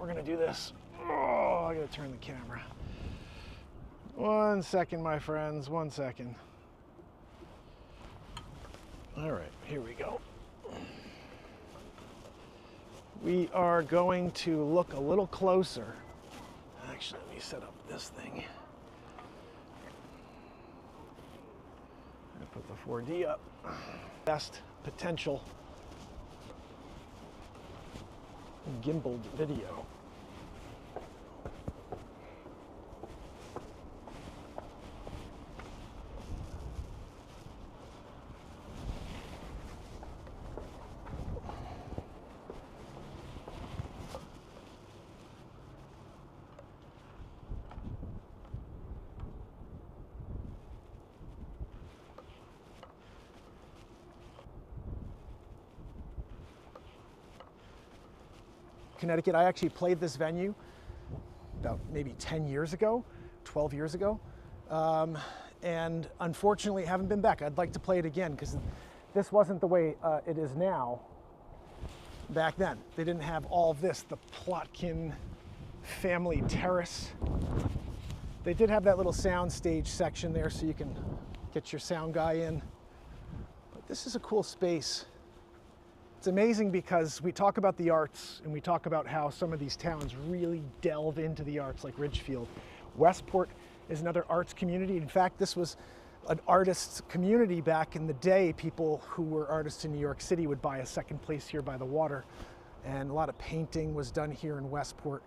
we're gonna do this. Oh, I gotta turn the camera. 1 second, my friends, 1 second. All right, here we go. We are going to look a little closer. Actually, let me set up this thing. Put the 4D up. Best potential gimbaled video. Connecticut. I actually played this venue about maybe 10 years ago, 12 years ago, and unfortunately haven't been back. I'd like to play it again because this wasn't the way it is now back then. They didn't have all of this, the Plotkin family terrace. They did have that little sound stage section there so you can get your sound guy in. But this is a cool space. It's amazing because we talk about the arts and we talk about how some of these towns really delve into the arts, like Ridgefield. Westport is another arts community. In fact, this was an artists community back in the day. People who were artists in New York City would buy a second place here by the water, and a lot of painting was done here in Westport.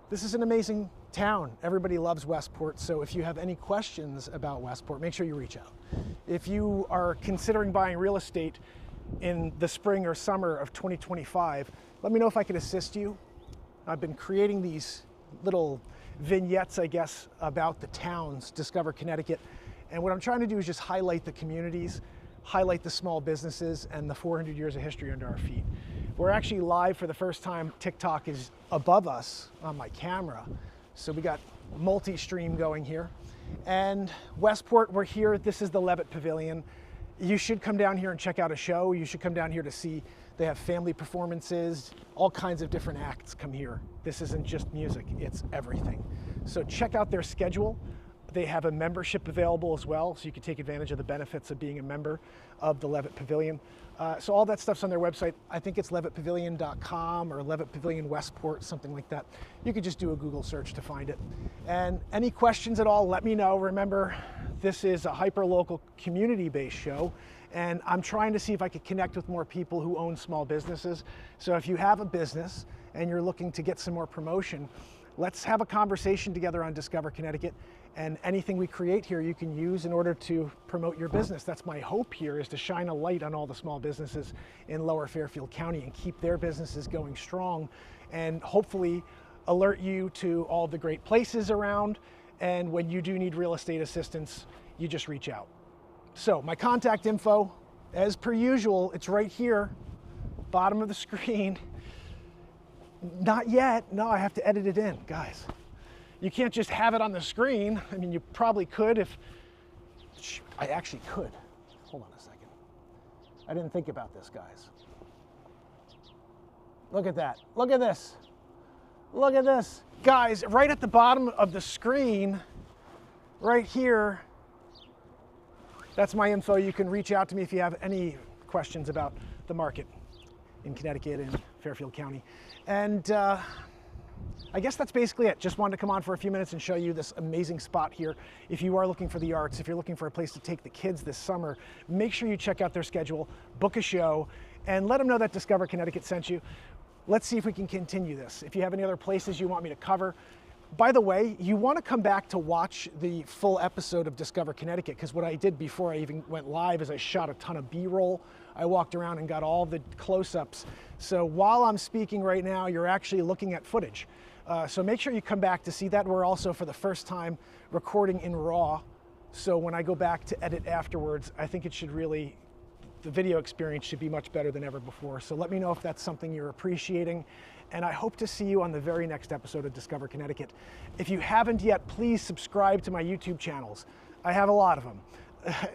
This is an amazing town. Everybody loves Westport, so if you have any questions about Westport, make sure you reach out. If you are considering buying real estate in the spring or summer of 2025, let me know if I could assist you. I've been creating these little vignettes, I guess, about the towns, Discover Connecticut. And what I'm trying to do is just highlight the communities, highlight the small businesses, and the 400 years of history under our feet. We're actually live for the first time. TikTok is above us on my camera. So we got multi-stream going here. And Westport, we're here. This is the Levitt Pavilion. You should come down here and check out a show. You should come down here to see. They have family performances, all kinds of different acts come here. This isn't just music, it's everything. So check out their schedule. They have a membership available as well, so you can take advantage of the benefits of being a member of the Levitt Pavilion. So all that stuff's on their website. I think it's levittpavilion.com or Levitt Pavilion Westport, something like that. You could just do a Google search to find it. And any questions at all, let me know. Remember, this is a hyper-local, community-based show, and I'm trying to see if I could connect with more people who own small businesses. So if you have a business and you're looking to get some more promotion, let's have a conversation together on Discover Connecticut, and anything we create here you can use in order to promote your business. That's my hope here, is to shine a light on all the small businesses in Lower Fairfield County and keep their businesses going strong, and hopefully alert you to all the great places around. And when you do need real estate assistance, you just reach out. So my contact info, as per usual, it's right here, bottom of the screen. Not yet, no, I have to edit it in, guys. You can't just have it on the screen. I mean, you probably could if, I actually could. Hold on a second. I didn't think about this, guys. Look at that, look at this. Look at this. Guys, right at the bottom of the screen, right here, that's my info. You can reach out to me if you have any questions about the market in Connecticut and Fairfield County. And I guess that's basically it. Just wanted to come on for a few minutes and show you this amazing spot here. If you are looking for the arts, if you're looking for a place to take the kids this summer, make sure you check out their schedule, book a show, and let them know that Discover Connecticut sent you. Let's see if we can continue this. If you have any other places you want me to cover. By the way, you want to come back to watch the full episode of Discover Connecticut, because what I did before I even went live is I shot a ton of B-roll. I walked around and got all the close-ups. So while I'm speaking right now, you're actually looking at footage. So make sure you come back to see that. We're also, for the first time, recording in RAW. So when I go back to edit afterwards, I think it should really, the video experience should be much better than ever before. So let me know if that's something you're appreciating. And I hope to see you on the very next episode of Discover Connecticut. If you haven't yet, please subscribe to my YouTube channels. I have a lot of them.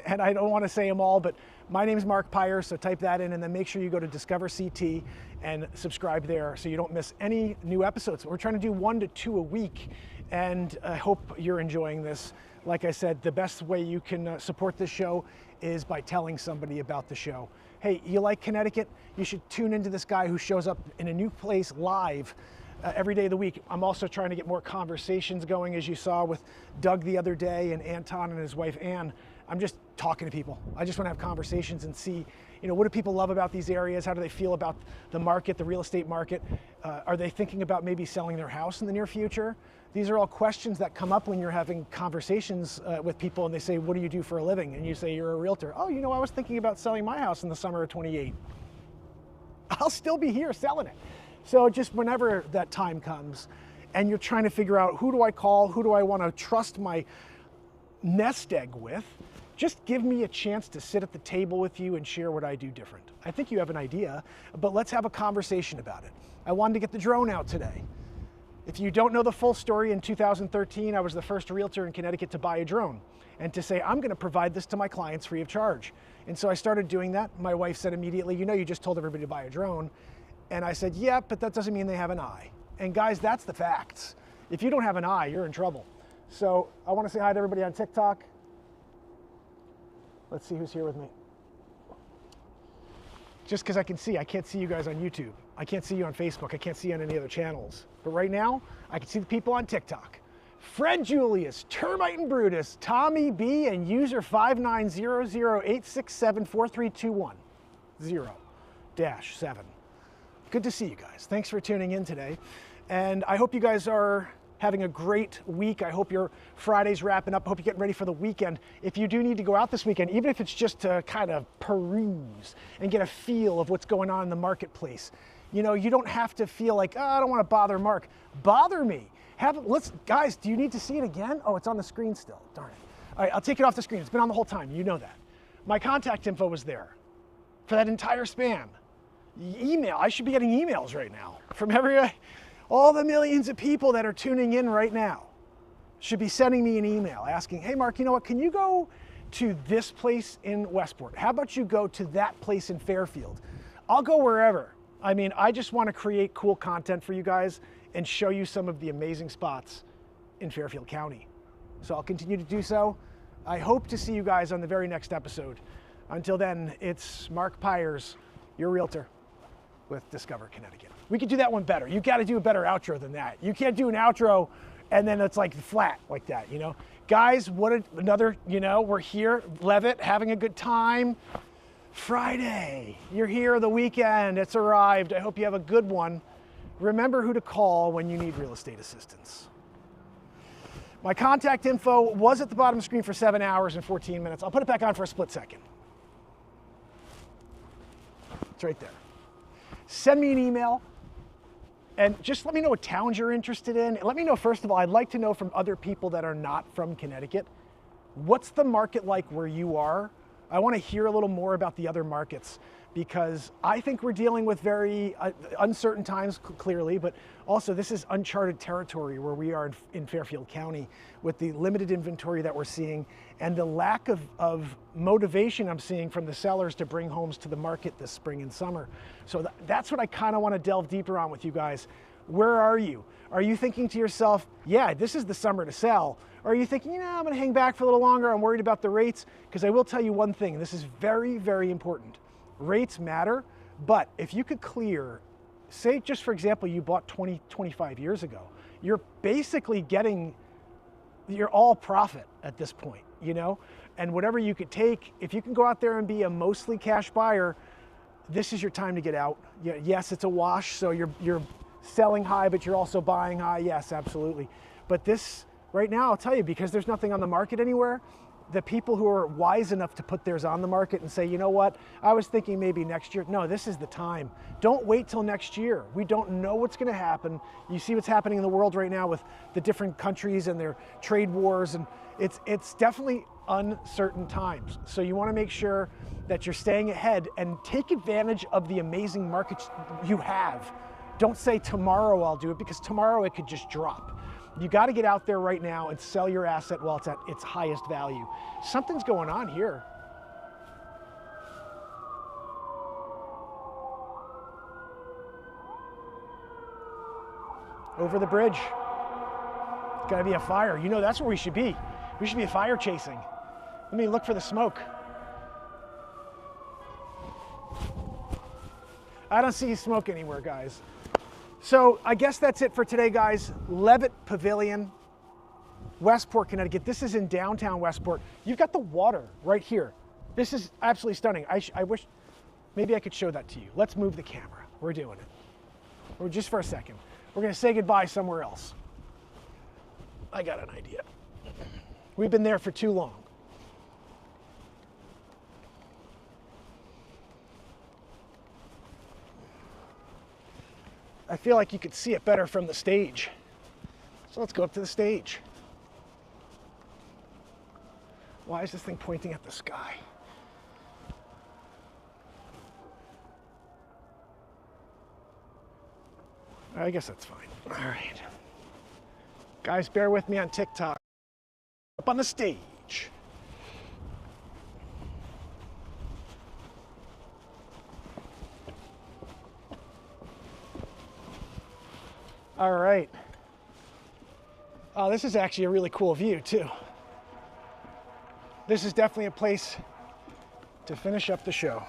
and I don't want to say them all, but my name is Mark Pyers, so type that in and then make sure you go to Discover CT and subscribe there so you don't miss any new episodes. We're trying to do 1 to 2 a week, and I hope you're enjoying this. Like I said, the best way you can support this show is by telling somebody about the show. Hey, you like Connecticut? You should tune into this guy who shows up in a new place live every day of the week. I'm also trying to get more conversations going, as you saw with Doug the other day and Anton and his wife Ann. I'm just talking to people. I just want to have conversations and see, what do people love about these areas? How do they feel about the market, the real estate market? Are they thinking about maybe selling their house in the near future? These are all questions that come up when you're having conversations with people and they say, what do you do for a living? And you say, you're a realtor. Oh, I was thinking about selling my house in the summer of 28. I'll still be here selling it. So just whenever that time comes and you're trying to figure out, who do I call? Who do I want to trust my nest egg with? Just give me a chance to sit at the table with you and share what I do different. I think you have an idea, but let's have a conversation about it. I wanted to get the drone out today. If you don't know the full story, in 2013, I was the first realtor in Connecticut to buy a drone and to say, I'm going to provide this to my clients free of charge. And so I started doing that. My wife said immediately, you just told everybody to buy a drone. And I said, yeah, but that doesn't mean they have an eye. And guys, that's the facts. If you don't have an eye, you're in trouble. So I want to say hi to everybody on TikTok. Let's see who's here with me. Just because I can't see you guys on YouTube. I can't see you on Facebook. I can't see you on any other channels. But right now, I can see the people on TikTok. Fred Julius, Termite and Brutus, Tommy B, and user 59008674321 0-7. Good to see you guys. Thanks for tuning in today. And I hope you guys are having a great week. I hope your Friday's wrapping up. I hope you're getting ready for the weekend. If you do need to go out this weekend, even if it's just to kind of peruse and get a feel of what's going on in the marketplace, you don't have to feel like, oh, I don't want to bother Mark. Bother me. Guys, do you need to see it again? Oh, it's on the screen still. Darn it. All right, I'll take it off the screen. It's been on the whole time. You know that. My contact info was there for that entire span. Email. I should be getting emails right now from all the millions of people that are tuning in right now. Should be sending me an email asking, hey, Mark, you know what? Can you go to this place in Westport? How about you go to that place in Fairfield? I'll go wherever. I just want to create cool content for you guys and show you some of the amazing spots in Fairfield County. So I'll continue to do so. I hope to see you guys on the very next episode. Until then, it's Mark Pyers, your realtor with Discover Connecticut. We could do that one better. You got to do a better outro than that. You can't do an outro and then it's like flat like that, Guys, we're here, Levitt, having a good time. Friday, you're here, the weekend, it's arrived. I hope you have a good one. Remember who to call when you need real estate assistance. My contact info was at the bottom of the screen for 7 hours and 14 minutes. I'll put it back on for a split second. It's right there. Send me an email and just let me know what towns you're interested in. Let me know, first of all, I'd like to know from other people that are not from Connecticut, what's the market like where you are? I want to hear a little more about the other markets because I think we're dealing with very uncertain times, clearly, but also this is uncharted territory where we are in Fairfield County with the limited inventory that we're seeing and the lack of motivation I'm seeing from the sellers to bring homes to the market this spring and summer. So that's what I kind of want to delve deeper on with you guys. Where are you? Are you thinking to yourself, yeah, this is the summer to sell? Or are you thinking, I'm going to hang back for a little longer, I'm worried about the rates? Because I will tell you one thing, and this is very, very important. Rates matter, but if you could clear, say just for example, you bought 25 years ago, you're basically getting your all profit at this point, And whatever you could take, if you can go out there and be a mostly cash buyer, this is your time to get out. Yes, it's a wash, so you're selling high, but you're also buying high. Yes, absolutely. But this, right now, I'll tell you, because there's nothing on the market anywhere, the people who are wise enough to put theirs on the market and say, you know what, I was thinking maybe next year. No, this is the time. Don't wait till next year. We don't know what's going to happen. You see what's happening in the world right now with the different countries and their trade wars, and it's definitely uncertain times. So you want to make sure that you're staying ahead and take advantage of the amazing markets you have. Don't say tomorrow I'll do it, because tomorrow it could just drop. You got to get out there right now and sell your asset while it's at its highest value. Something's going on here. Over the bridge. It's got to be a fire. You know, that's where we should be. We should be fire chasing. Let me look for the smoke. I don't see smoke anywhere, guys. So I guess that's it for today, guys. Levitt Pavilion, Westport, Connecticut. This is in downtown Westport. You've got the water right here. This is absolutely stunning. I wish, maybe I could show that to you. Let's move the camera. We're doing it. Or just for a second. We're gonna say goodbye somewhere else. I got an idea. We've been there for too long. I feel like you could see it better from the stage. So let's go up to the stage. Why is this thing pointing at the sky? I guess that's fine. All right. Guys, bear with me on TikTok. Up on the stage. All right. Oh, this is actually a really cool view too. This is definitely a place to finish up the show.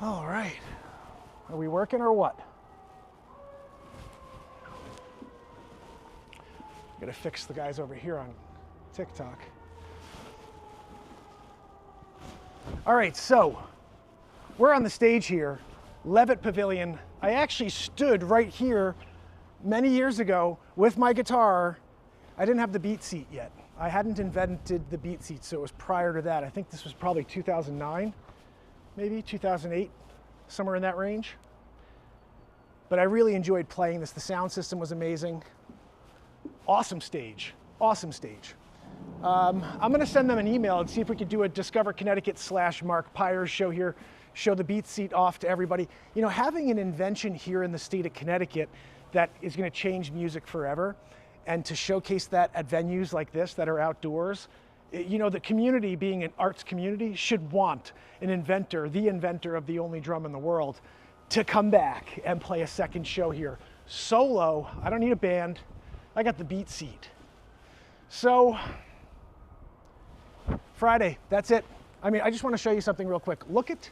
All right. Are we working or what? I'm gonna fix the guys over here on TikTok. All right, so we're on the stage here, Levitt Pavilion. I actually stood right here many years ago with my guitar. I didn't have the beat seat yet. I hadn't invented the beat seat, so it was prior to that. I think this was probably 2009, maybe 2008, somewhere in that range. But I really enjoyed playing this. The sound system was amazing. Awesome stage, awesome stage. I'm gonna send them an email and see if we could do a Discover Connecticut / Mark Pyers show here, show the beat seat off to everybody. You know, having an invention here in the state of Connecticut that is gonna change music forever, and to showcase that at venues like this that are outdoors, you know, the community, being an arts community, should want an inventor, the inventor of the only drum in the world, to come back and play a second show here. Solo, I don't need a band, I got the beat seat. So, Friday, that's it. I mean, I just want to show you something real quick. Look at,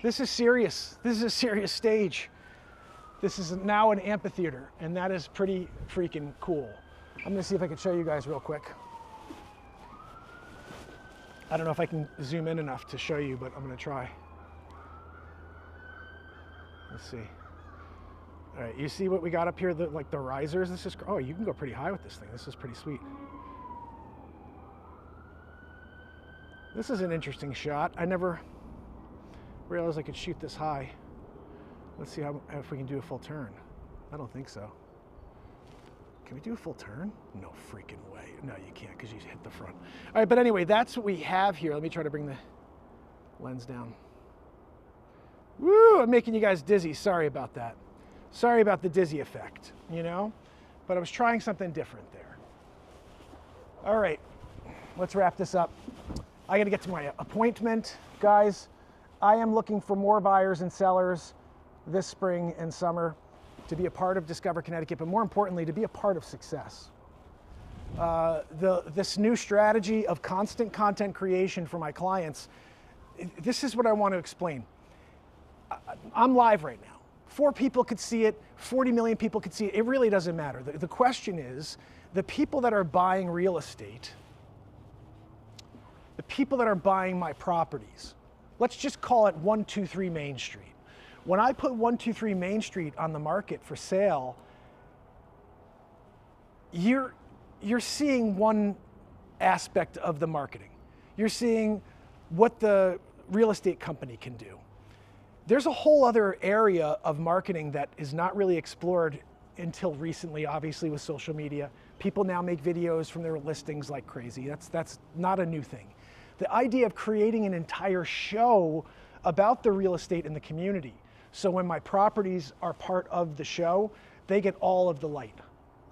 this is serious. This is a serious stage. This is now an amphitheater, and that is pretty freaking cool. I'm gonna see if I can show you guys real quick. I don't know if I can zoom in enough to show you, but I'm gonna try. Let's see. All right, you see what we got up here, like the risers? This is, oh, you can go pretty high with this thing. This is pretty sweet. This is an interesting shot. I never realized I could shoot this high. Let's see if we can do a full turn. I don't think so. Can we do a full turn? No freaking way. No, you can't because you hit the front. All right, but anyway, that's what we have here. Let me try to bring the lens down. Woo, I'm making you guys dizzy. Sorry about that. Sorry about the dizzy effect, you know? But I was trying something different there. All right, let's wrap this up. I gotta get to my appointment, guys. I am looking for more buyers and sellers this spring and summer to be a part of Discover Connecticut, but more importantly, to be a part of success. This new strategy of constant content creation for my clients, this is what I want to explain. I'm live right now. 4 people could see it, 40 million people could see it. It really doesn't matter. The question is, the people that are buying real estate, the people that are buying my properties, let's just call it 123 Main Street. When I put 123 Main Street on the market for sale, you're seeing one aspect of the marketing. You're seeing what the real estate company can do. There's a whole other area of marketing that is not really explored until recently, obviously with social media. People now make videos from their listings like crazy. That's not a new thing. The idea of creating an entire show about the real estate in the community. So when my properties are part of the show, they get all of the light.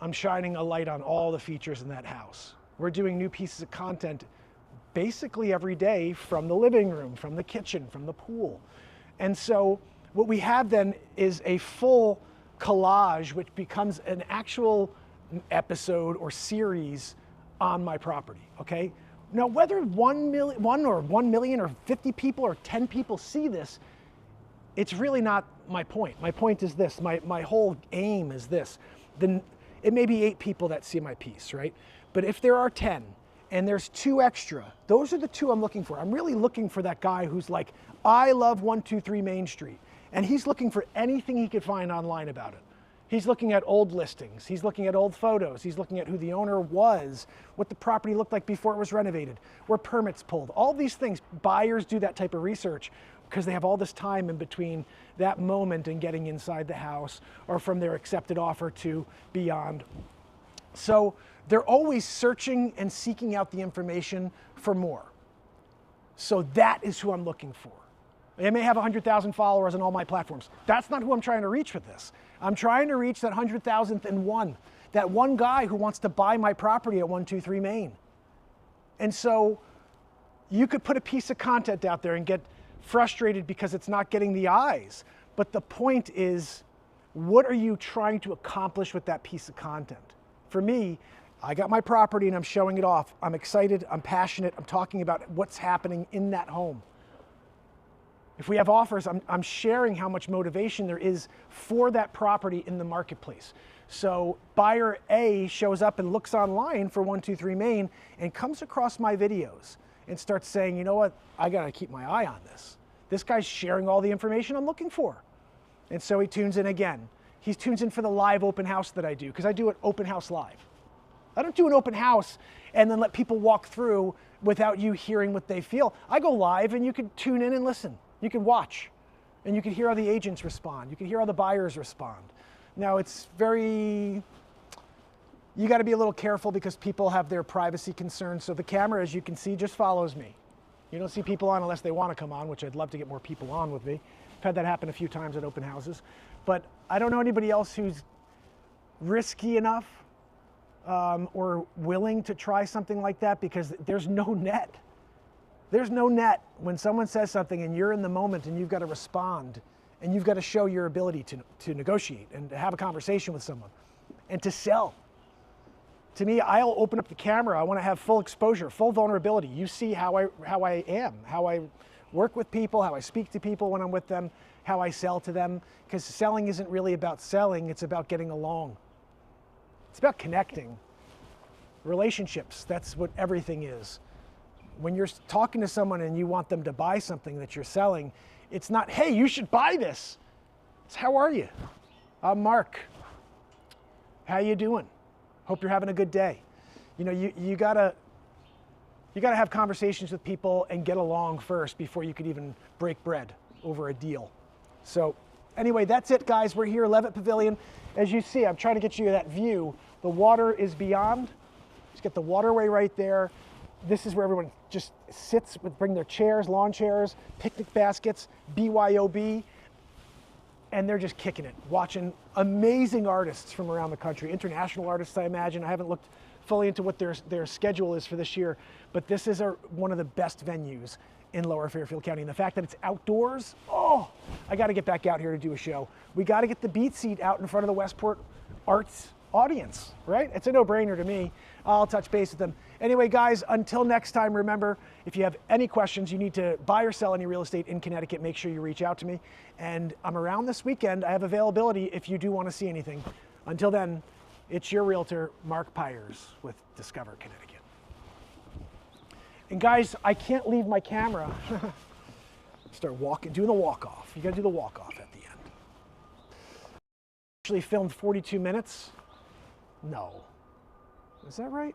I'm shining a light on all the features in that house. We're doing new pieces of content basically every day from the living room, from the kitchen, from the pool. And so what we have then is a full collage, which becomes an actual episode or series on my property, okay? Now, whether 1 million or 50 people or 10 people see this, it's really not my point. My point is this, my whole aim is this. Then it may be 8 people that see my piece, right? But if there are 10 and there's 2 extra, those are the 2 I'm looking for. I'm really looking for that guy who's like, I love 123 Main Street. And he's looking for anything he could find online about it. He's looking at old listings. He's looking at old photos. He's looking at who the owner was, what the property looked like before it was renovated, where permits pulled. All these things, buyers do that type of research because they have all this time in between that moment and getting inside the house or from their accepted offer to beyond. So they're always searching and seeking out the information for more. So that is who I'm looking for. I may have 100,000 followers on all my platforms. That's not who I'm trying to reach with this. I'm trying to reach that 100,000th and one, that one guy who wants to buy my property at 123 Main. And so you could put a piece of content out there and get frustrated because it's not getting the eyes. But the point is, what are you trying to accomplish with that piece of content? For me, I got my property and I'm showing it off. I'm excited, I'm passionate, I'm talking about what's happening in that home. If we have offers, I'm sharing how much motivation there is for that property in the marketplace. So buyer A shows up and looks online for 123 Main and comes across my videos and starts saying, you know what, I gotta keep my eye on this. This guy's sharing all the information I'm looking for. And so he tunes in again. He tunes in for the live open house that I do, because I do an open house live. I don't do an open house and then let people walk through without you hearing what they feel. I go live and you can tune in and listen. You can watch and you can hear how the agents respond. You can hear how the buyers respond. Now it's you got to be a little careful because people have their privacy concerns. So the camera, as you can see, just follows me. You don't see people on unless they want to come on, which I'd love to get more people on with me. I've had that happen a few times at open houses. But I don't know anybody else who's risky enough or willing to try something like that, because there's no net. There's no net when someone says something and you're in the moment and you've got to respond and you've got to show your ability to negotiate and to have a conversation with someone and to sell. To me, I'll open up the camera. I want to have full exposure, full vulnerability. You see how I am, how I work with people, how I speak to people when I'm with them, how I sell to them, because selling isn't really about selling, it's about getting along. It's about connecting. Relationships, that's what everything is. When you're talking to someone and you want them to buy something that you're selling, it's not, hey, you should buy this. It's, how are you? I'm Mark. How you doing? Hope you're having a good day. You know, you gotta have conversations with people and get along first before you could even break bread over a deal. So anyway, that's it, guys. We're here, Levitt Pavilion. As you see, I'm trying to get you that view. The water is beyond. Just get the waterway right there. This is where everyone just sits, bring their chairs, lawn chairs, picnic baskets, BYOB, and they're just kicking it, watching amazing artists from around the country, international artists, I imagine. I haven't looked fully into what their schedule is for this year, but this is one of the best venues in Lower Fairfield County. And the fact that it's outdoors, oh, I got to get back out here to do a show. We got to get the beat seat out in front of the Westport Arts audience, right? It's a no-brainer to me. I'll touch base with them. Anyway, guys, until next time, remember, if you have any questions, you need to buy or sell any real estate in Connecticut, make sure you reach out to me. And I'm around this weekend. I have availability if you do want to see anything. Until then, it's your realtor, Mark Pyers with Discover Connecticut. And guys, I can't leave my camera. Start walking, doing the walk-off. You got to do the walk-off at the end. Actually filmed 42 minutes. No. Is that right?